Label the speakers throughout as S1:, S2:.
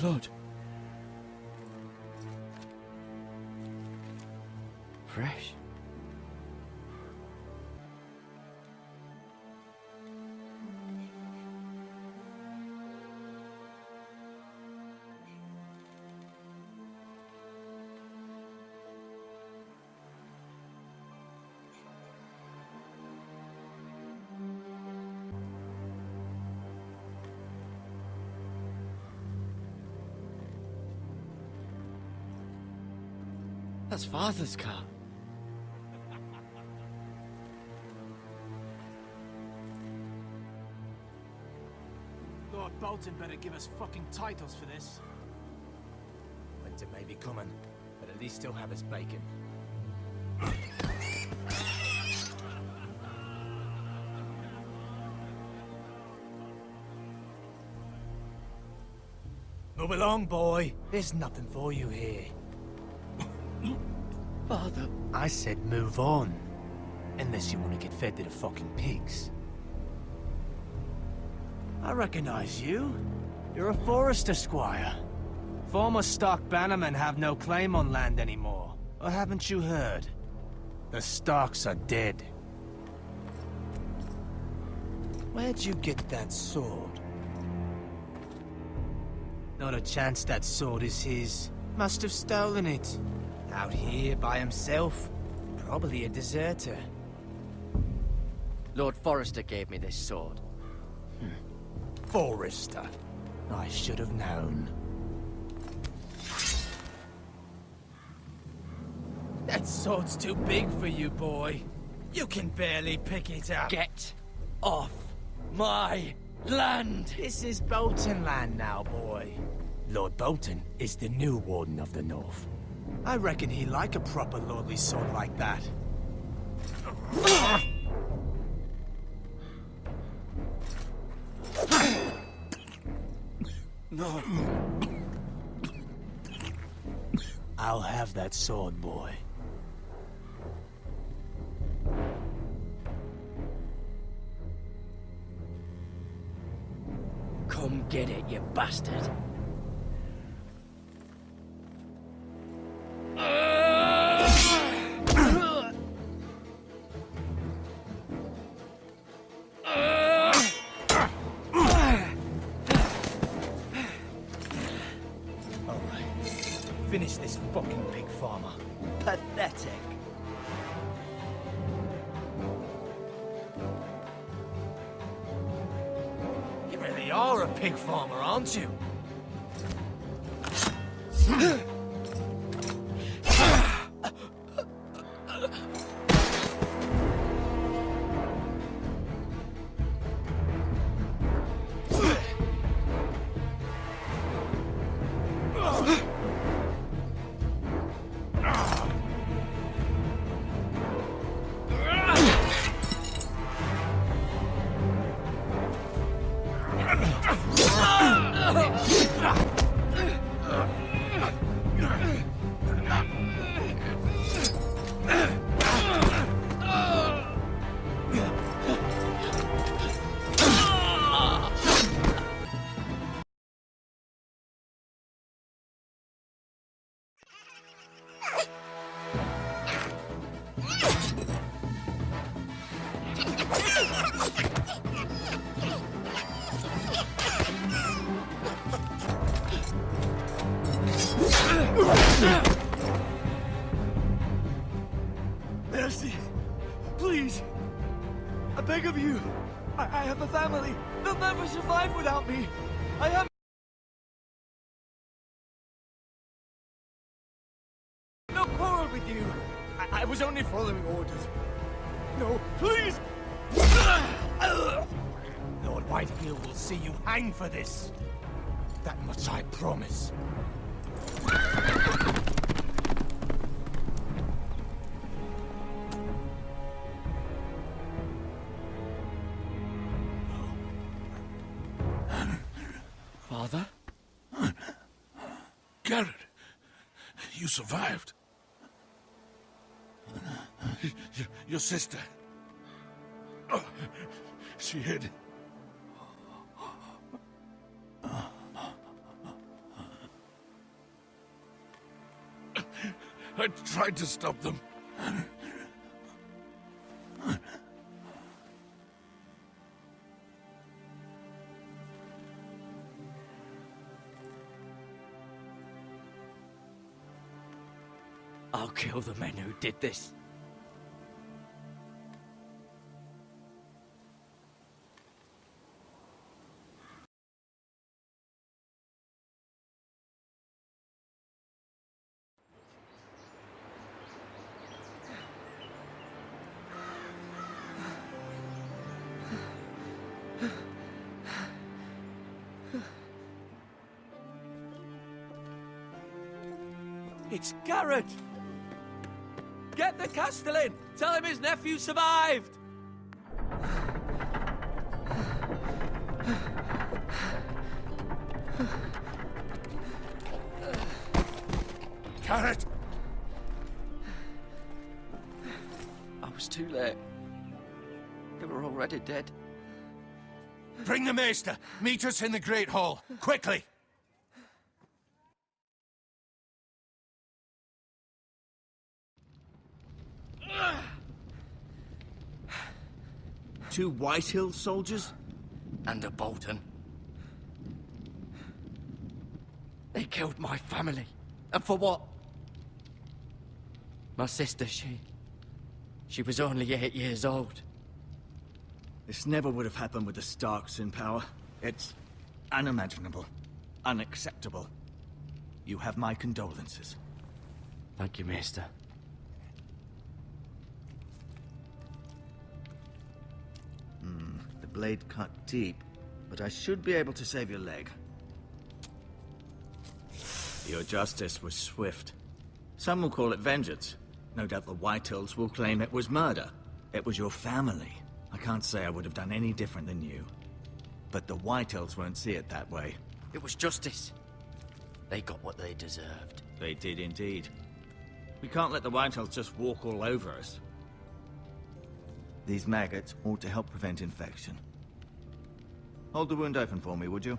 S1: Blood. Fresh. That's Father's car.
S2: Lord Bolton better give us fucking titles for this.
S3: Winter may be coming, but at least he'll have his bacon. Move along, boy. There's nothing for you here.
S1: Father.
S3: I said move on. Unless you want to get fed to the fucking pigs. I recognize you. You're a forrester, squire. Former stock bannermen have no claim on land anymore. Or haven't you heard? The Starks are dead. Where'd you get that sword? Not a chance that sword is his. Must have stolen it. Out here by himself. Probably a deserter.
S1: Lord Forrester gave me this sword.
S3: Forrester. I should have known. That sword's too big for you, boy. You can barely pick it up.
S1: Get off my land!
S3: This is Bolton land now, boy. Lord Bolton is the new Warden of the North. I reckon he'd like a proper lordly sword like that.
S1: No.
S3: I'll have that sword, boy.
S1: Come get it, you bastard.
S3: Finish this fucking pig farmer.
S1: Pathetic.
S3: You really are a pig farmer, aren't you?
S2: Mercy! Please! I beg of you! I have a family! They'll never survive without me! I have no quarrel with you! I was only following orders. No, please!
S3: Lord Whitehill will see you hang for this. That much I promise.
S1: Father?
S4: Garrett, you survived. Your sister. Oh, she hid. I tried to stop them.
S1: I'll kill the men who did this.
S2: It's Garrett! Get the Castellan! Tell him his nephew survived!
S4: Garrett!
S1: I was too late. They were already dead.
S4: Bring the Maester! Meet us in the Great Hall, quickly!
S2: Two Whitehill soldiers?
S1: And a Bolton. They killed my family. And for what? My sister, she was only 8 years old.
S2: This never would have happened with the Starks in power. It's unimaginable. Unacceptable. You have my condolences.
S1: Thank you, Maester.
S2: The blade cut deep, but I should be able to save your leg. Your justice was swift. Some will call it vengeance. No doubt the Whitehills will claim it was murder. It was your family. I can't say I would have done any different than you. But the Whitehills won't see it that way.
S1: It was justice. They got what they deserved.
S2: They did indeed. We can't let the Whitehills just walk all over us. These maggots ought to help prevent infection. Hold the wound open for me, would you?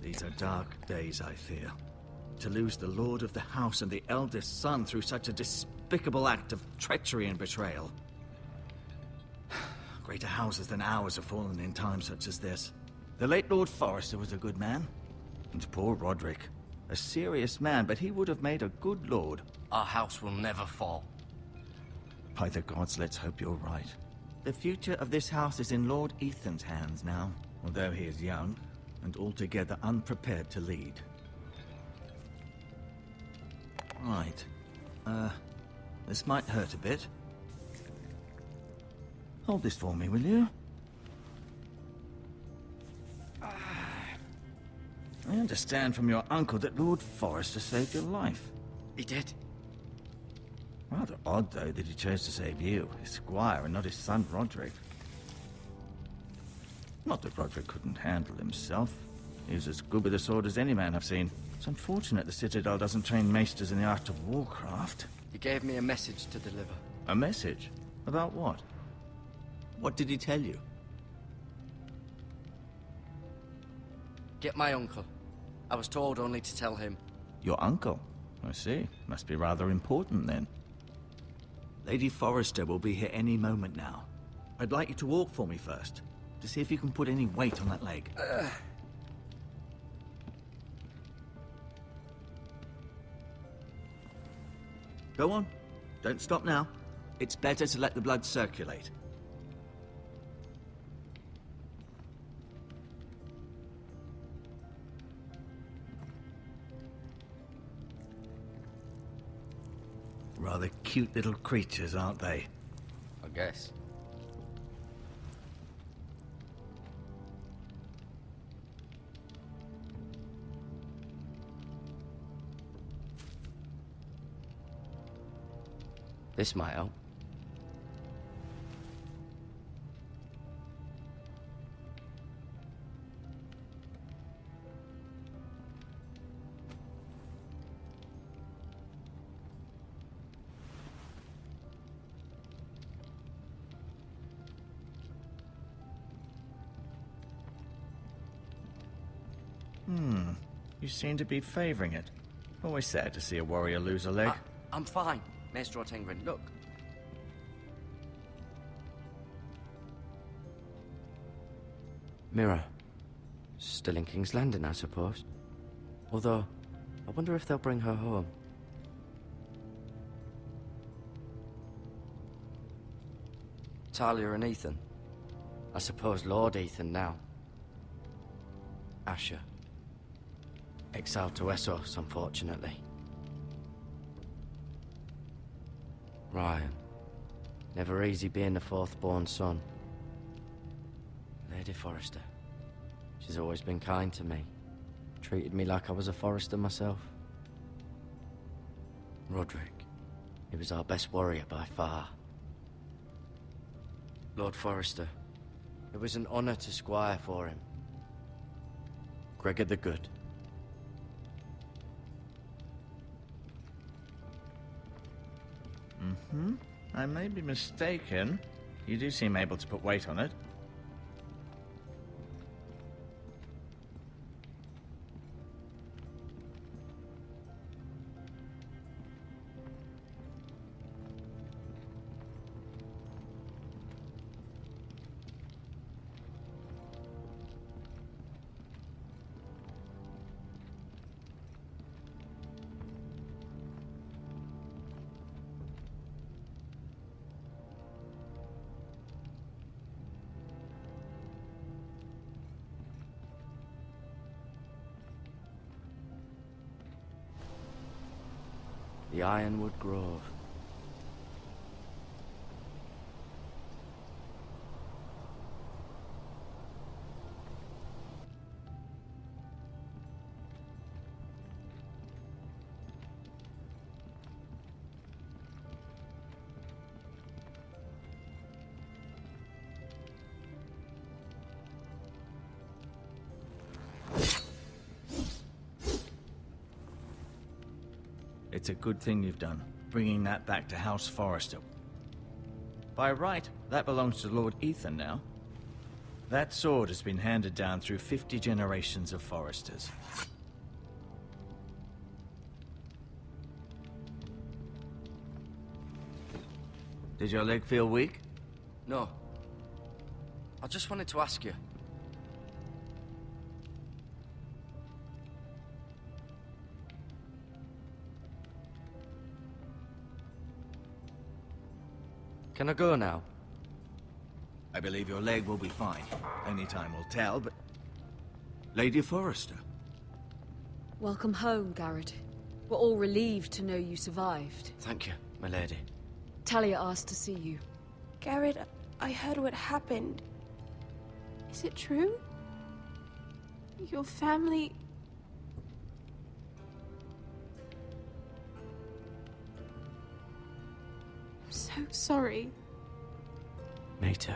S2: These are dark days, I fear. To lose the lord of the house and the eldest son through such a despicable act of treachery and betrayal. Greater houses than ours have fallen in times such as this. The late Lord Forrester was a good man. And poor Roderick. A serious man, but he would have made a good lord.
S1: Our house will never fall.
S2: By the gods, let's hope you're right. The future of this house is in Lord Ethan's hands now, although he is young and altogether unprepared to lead. Right. This might hurt a bit. Hold this for me, will you? I understand from your uncle that Lord Forrester saved your life.
S1: He did.
S2: Rather odd, though, that he chose to save you, his squire, and not his son Roderick. Not that Roderick couldn't handle himself. He was as good with a sword as any man I've seen. It's unfortunate the Citadel doesn't train maesters in the art of warcraft.
S1: He gave me a message to deliver.
S2: A message? About what? What did he tell you?
S1: Get my uncle. I was told only to tell him.
S2: Your uncle? I see. Must be rather important, then. Lady Forrester will be here any moment now. I'd like you to walk for me first, to see if you can put any weight on that leg. Go on. Don't stop now. It's better to let the blood circulate. Rather cute little creatures, aren't they?
S1: I guess. This might help.
S2: You seem to be favoring it. Always sad to see a warrior lose a leg.
S1: I'm fine, Maester Otengrin. Look. Mira. Still in King's Landing, I suppose. Although, I wonder if they'll bring her home. Talia and Ethan. I suppose Lord Ethan now. Asher. Exiled to Essos, unfortunately. Ryan. Never easy being the fourth-born son. Lady Forrester. She's always been kind to me. Treated me like I was a Forrester myself. Roderick. He was our best warrior by far. Lord Forrester. It was an honor to squire for him. Gregor the Good.
S2: I may be mistaken. You do seem able to put weight on it.
S1: The Ironwood Grove.
S2: It's a good thing you've done, bringing that back to House Forrester. By right, that belongs to Lord Ethan now. That sword has been handed down through 50 generations of Forresters. Did your leg feel weak?
S1: No. I just wanted to ask you. Can I go now?
S2: I believe your leg will be fine. Only time will tell, but... Lady Forrester.
S5: Welcome home, Garrett. We're all relieved to know you survived.
S1: Thank you, my lady.
S5: Talia asked to see you.
S6: Garrett, I heard what happened. Is it true? Your family... I'm so sorry.
S1: Me too.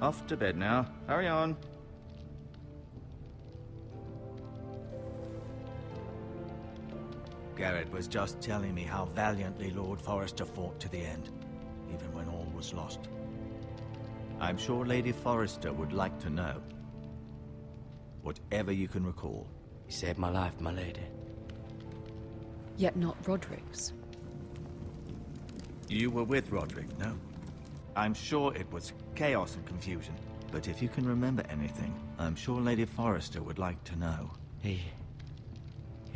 S2: Off to bed now. Hurry on. Garrett was just telling me how valiantly Lord Forrester fought to the end, even when all was lost. I'm sure Lady Forrester would like to know. Whatever you can recall.
S1: You saved my life, my lady.
S5: Yet not Roderick's.
S2: You were with Roderick, no? I'm sure it was chaos and confusion. But if you can remember anything, I'm sure Lady Forrester would like to know.
S1: He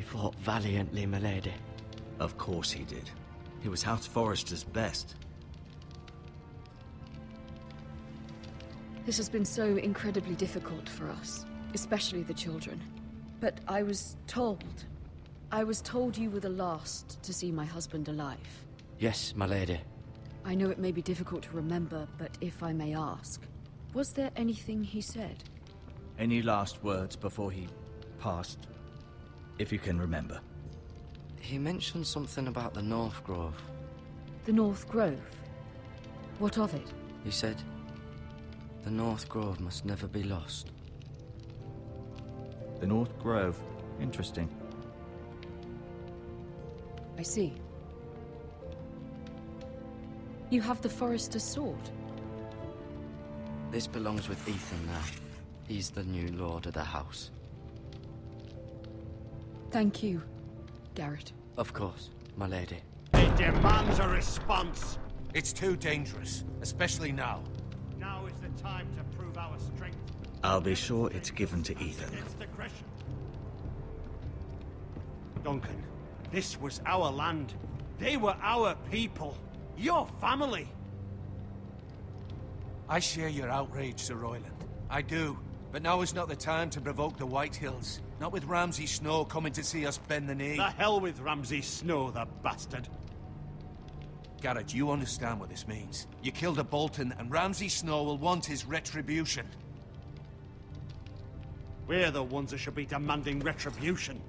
S1: fought valiantly, my lady.
S2: Of course he did. He was House Forrester's best.
S5: This has been so incredibly difficult for us, especially the children. But I was told you were the last to see my husband alive.
S1: Yes, my lady.
S5: I know it may be difficult to remember, but if I may ask, was there anything he said?
S2: Any last words before he passed? If you can remember.
S1: He mentioned something about the North Grove.
S5: The North Grove? What of it?
S1: He said, the North Grove must never be lost.
S2: The North Grove. Interesting.
S5: I see. You have the Forrester's sword.
S1: This belongs with Ethan now. He's the new lord of the house.
S5: Thank you, Garrett.
S1: Of course, my lady.
S7: It demands a response.
S4: It's too dangerous, especially now.
S7: Now is the time to prove our strength.
S2: I'll be sure it's given to Ethan.
S7: Against aggression. Duncan, this was our land. They were our people. Your family.
S4: I share your outrage, Sir Royland. I do. But now is not the time to provoke the White Hills. Not with Ramsay Snow coming to see us bend the knee.
S7: The hell with Ramsay Snow, the bastard.
S4: Garrett, you understand what this means. You killed a Bolton, and Ramsay Snow will want his retribution.
S7: We're the ones that should be demanding retribution.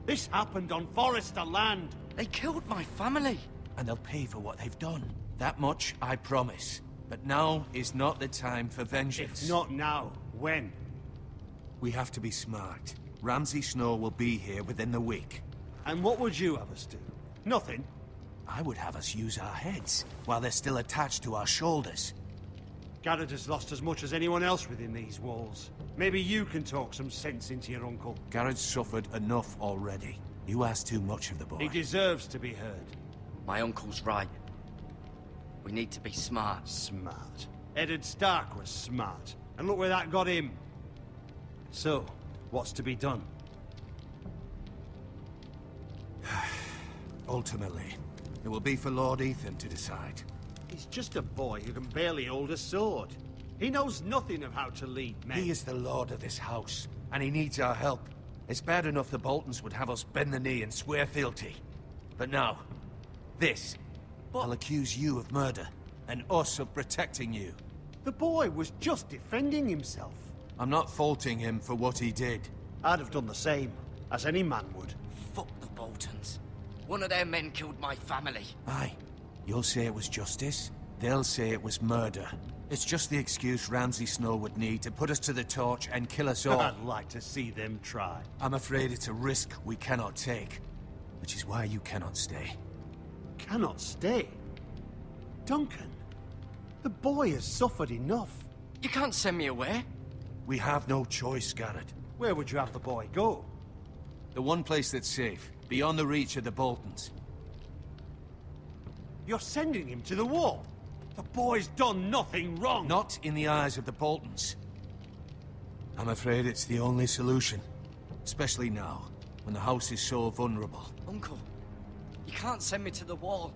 S7: This happened on Forrester land.
S1: They killed my family!
S4: And they'll pay for what they've done. That much, I promise. But now is not the time for vengeance.
S7: If not now, when?
S4: We have to be smart. Ramsay Snow will be here within the week.
S7: And what would you have us do? Nothing.
S4: I would have us use our heads, while they're still attached to our shoulders.
S7: Garrett has lost as much as anyone else within these walls. Maybe you can talk some sense into your uncle.
S4: Garrett's suffered enough already. You ask too much of the boy.
S7: He deserves to be heard.
S1: My uncle's right. We need to be smart.
S7: Smart. Eddard Stark was smart. And look where that got him. So, what's to be done?
S4: Ultimately, it will be for Lord Ethan to decide.
S7: He's just a boy who can barely hold a sword. He knows nothing of how to lead men.
S4: He is the lord of this house, and he needs our help. It's bad enough the Boltons would have us bend the knee and swear fealty. But now, this. I'll accuse you of murder, and us of protecting you.
S7: The boy was just defending himself.
S4: I'm not faulting him for what he did.
S7: I'd have done the same, as any man would.
S1: Fuck the Boltons. One of their men killed my family.
S4: Aye. You'll say it was justice. They'll say it was murder. It's just the excuse Ramsay Snow would need to put us to the torch and kill us all.
S7: I'd like to see them try.
S4: I'm afraid it's a risk we cannot take. Which is why you cannot stay.
S7: Cannot stay? Duncan, the boy has suffered enough.
S1: You can't send me away.
S4: We have no choice, Garrett.
S7: Where would you have the boy go?
S4: The one place that's safe, beyond the reach of the Boltons.
S7: You're sending him to the wall. The boy's done nothing wrong.
S4: Not in the eyes of the Boltons. I'm afraid it's the only solution. Especially now, when the house is so vulnerable.
S1: Uncle, you can't send me to the wall.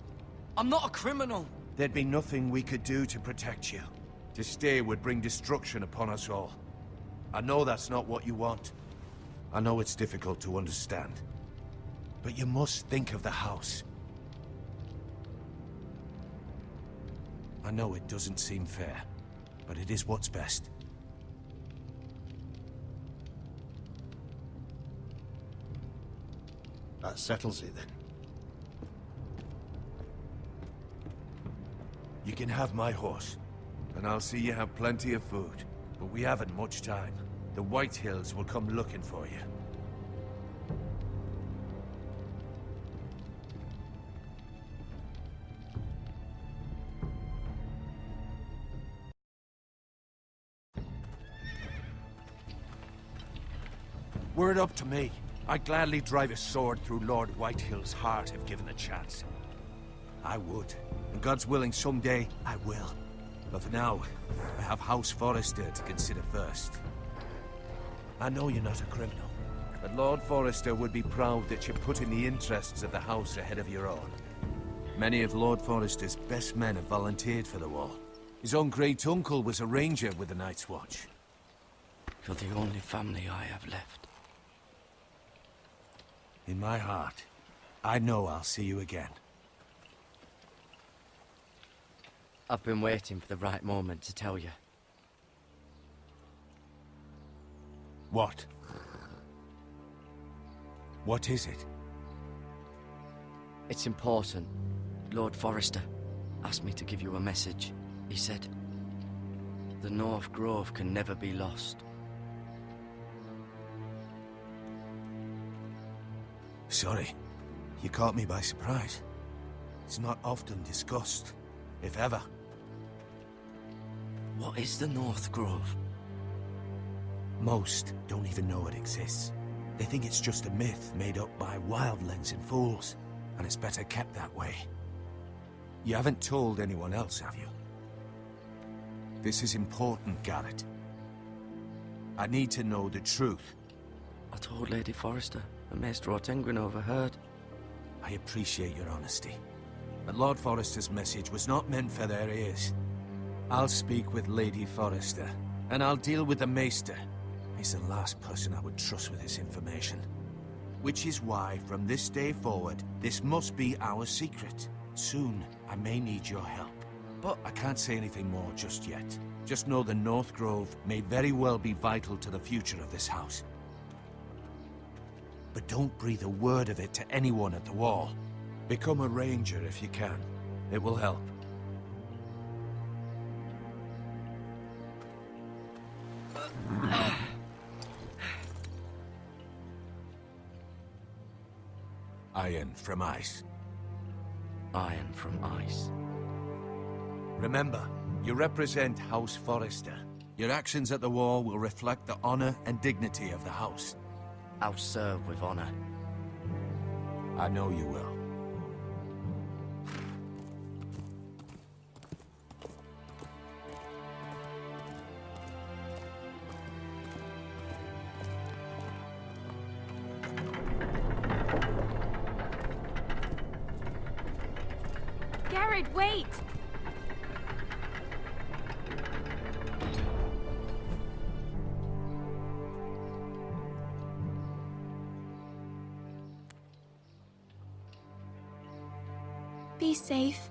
S1: I'm not a criminal.
S4: There'd be nothing we could do to protect you. To stay would bring destruction upon us all. I know that's not what you want. I know it's difficult to understand. But you must think of the house. I know it doesn't seem fair, but it is what's best.
S7: That settles it then.
S4: You can have my horse, and I'll see you have plenty of food. But we haven't much time. The White Hills will come looking for you. Were it up to me, I'd gladly drive a sword through Lord Whitehill's heart if given the chance. I would. And God's willing, someday, I will. But for now, I have House Forrester to consider first. I know you're not a criminal, but Lord Forrester would be proud that you're putting the interests of the house ahead of your own. Many of Lord Forrester's best men have volunteered for the wall. His own great-uncle was a ranger with the Night's Watch.
S1: You're the only family I have left.
S4: In my heart, I know I'll see you again.
S1: I've been waiting for the right moment to tell you.
S4: What? What is it?
S1: It's important. Lord Forrester asked me to give you a message. He said, the North Grove can never be lost.
S4: Sorry, you caught me by surprise. It's not often discussed, if ever.
S1: What is the North Grove?
S4: Most don't even know it exists. They think it's just a myth made up by wildlings and fools, and it's better kept that way. You haven't told anyone else, have you? This is important, Garrett. I need to know the truth.
S1: I told Lady Forrester, and Maester Ortengryn overheard.
S4: I appreciate your honesty, but Lord Forrester's message was not meant for their ears. I'll speak with Lady Forrester, and I'll deal with the Maester. He's the last person I would trust with this information. Which is why, from this day forward, this must be our secret. Soon, I may need your help. But I can't say anything more just yet. Just know the North Grove may very well be vital to the future of this house. But don't breathe a word of it to anyone at the Wall. Become a ranger if you can. It will help. Iron from ice.
S1: Iron from ice.
S4: Remember, you represent House Forrester. Your actions at the Wall will reflect the honor and dignity of the house.
S1: I'll serve with honor.
S4: I know you will.
S6: Garrett, wait! Be safe.